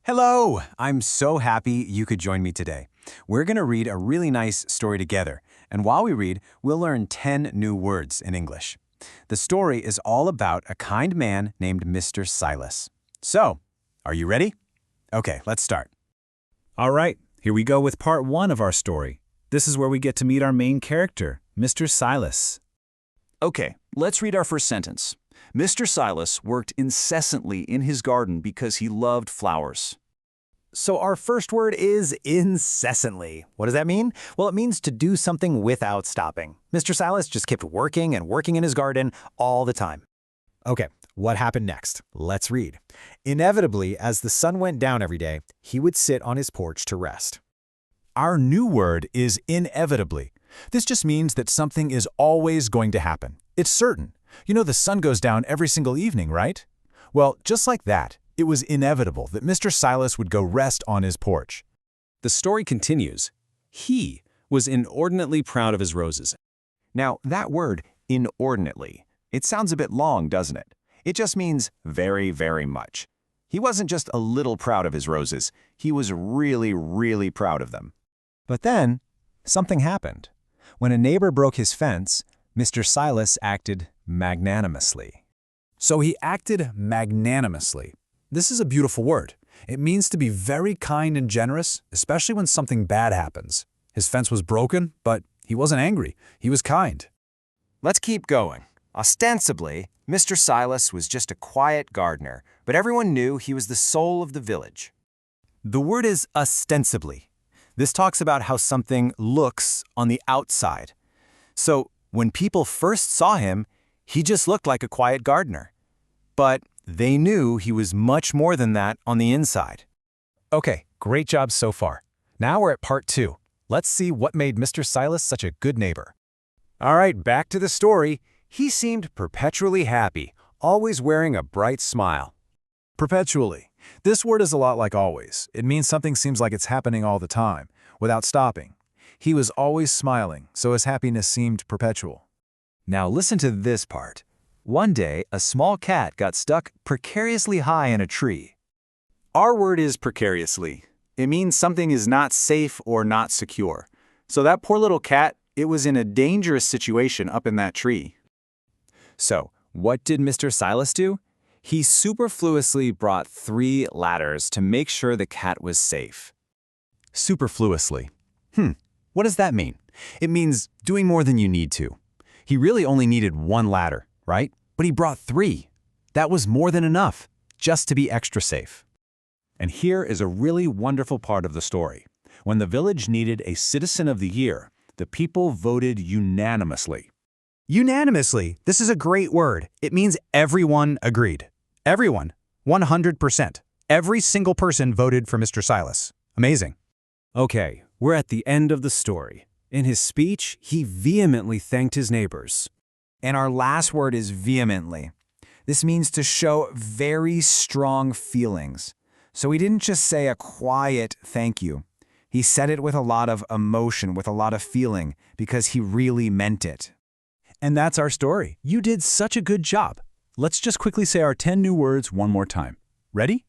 Hello! I'm so happy you could join me today. We're going to read a really nice story together, and while we read, we'll learn 10 new words in English. The story is all about a kind man named Mr. Silas. So, are you ready? Okay, let's start. All right, here we go with part 1 of our story. This is where we get to meet our main character, Mr. Silas. Okay, let's read our first sentence. Mr. Silas worked incessantly in his garden because he loved flowers. So our first word is incessantly. What does that mean? Well, it means to do something without stopping. Mr. Silas just kept working and working in his garden all the time. Okay, what happened next? Let's read. Inevitably, as the sun went down every day, he would sit on his porch to rest. Our new word is inevitably. This just means that something is always going to happen. It's certain. You know the sun goes down every single evening, right? Well, just like that, it was inevitable that Mr. Silas would go rest on his porch. The story continues. He was inordinately proud of his roses. Now, that word, inordinately, it sounds a bit long, doesn't it? It just means very, very much. He wasn't just a little proud of his roses. He was really, really proud of them. But then, something happened. When a neighbor broke his fence, Mr. Silas acted magnanimously. So he acted magnanimously. This is a beautiful word. It means to be very kind and generous, especially when something bad happens. His fence was broken, but he wasn't angry. He was kind. Let's keep going. Ostensibly, Mr. Silas was just a quiet gardener, but everyone knew he was the soul of the village. The word is ostensibly. This talks about how something looks on the outside. So when people first saw him, he just looked like a quiet gardener. But they knew he was much more than that on the inside. Okay, great job so far. Now we're at part 2. Let's see what made Mr. Silas such a good neighbor. All right, back to the story. He seemed perpetually happy, always wearing a bright smile. Perpetually. This word is a lot like always. It means something seems like it's happening all the time, without stopping. He was always smiling, so his happiness seemed perpetual. Now listen to this part. One day, a small cat got stuck precariously high in a tree. Our word is precariously. It means something is not safe or not secure. So that poor little cat, it was in a dangerous situation up in that tree. So, what did Mr. Silas do? He superfluously brought 3 ladders to make sure the cat was safe. Superfluously. What does that mean? It means doing more than you need to. He really only needed 1 ladder, right? But he brought 3. That was more than enough, just to be extra safe. And here is a really wonderful part of the story. When the village needed a Citizen of the Year, the people voted unanimously. Unanimously. This is a great word. It means everyone agreed. Everyone. 100%. Every single person voted for Mr. Silas. Amazing. Okay, we're at the end of the story. In his speech, he vehemently thanked his neighbors. And our last word is vehemently. This means to show very strong feelings. So he didn't just say a quiet thank you. He said it with a lot of emotion, with a lot of feeling, because he really meant it. And that's our story. You did such a good job. Let's just quickly say our 10 new words one more time. Ready?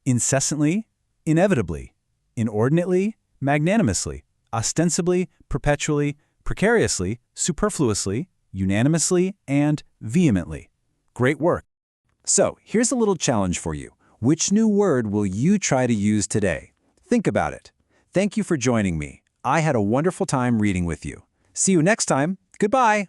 Incessantly, inevitably, inordinately, magnanimously, ostensibly, perpetually, precariously, superfluously, unanimously, and vehemently. Great work. So, here's a little challenge for you. Which new word will you try to use today? Think about it. Thank you for joining me. I had a wonderful time reading with you. See you next time. Goodbye.